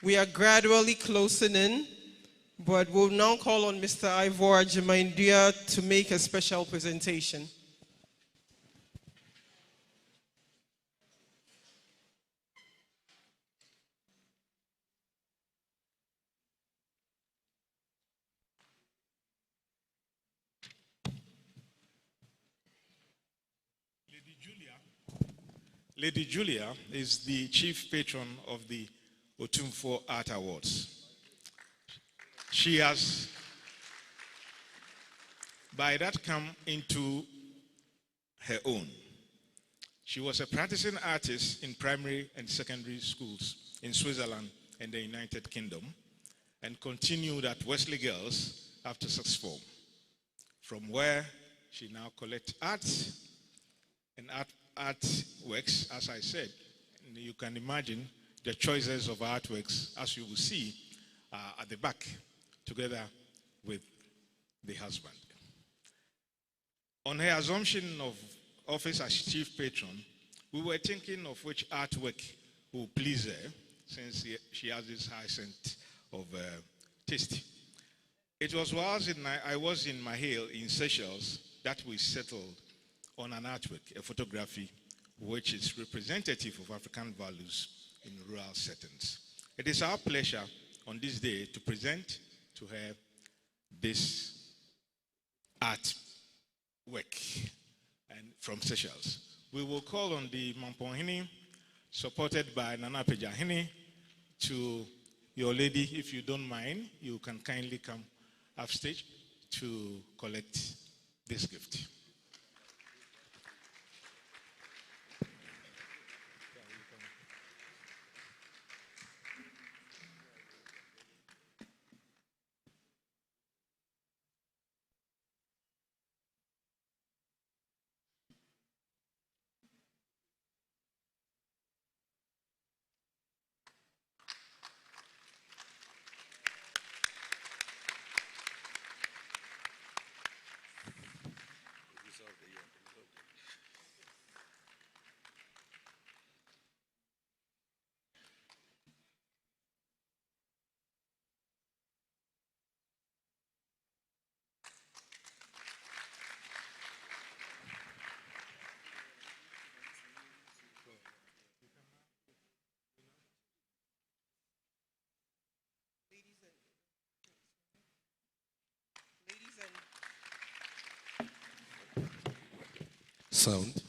We are gradually closing in, but we'll now call on Mr. Ivor Jimaindia to make a special presentation. Lady Julia is the chief patron of the Opemsuo Art Awards. She has, by that, come into her own. She was a practicing artist in primary and secondary schools in Switzerland and the United Kingdom, and continued at Wesley Girls after sixth form, from where she now collects arts and artworks, as I said. And you can imagine the choices of artworks, as you will see at the back, together with the husband. On her assumption of office as chief patron, we were thinking of which artwork would please her, since she has this high sense of taste. It was whilst I was in Mahale in Seychelles that we settled on an artwork, a photography, which is representative of African values in rural settings. It is our pleasure on this day to present to her this artwork and from Seychelles. We will call on the Mamponhini, supported by Nana Pejahini, to your lady, if you don't mind, you can kindly come upstage to collect this gift. Sound.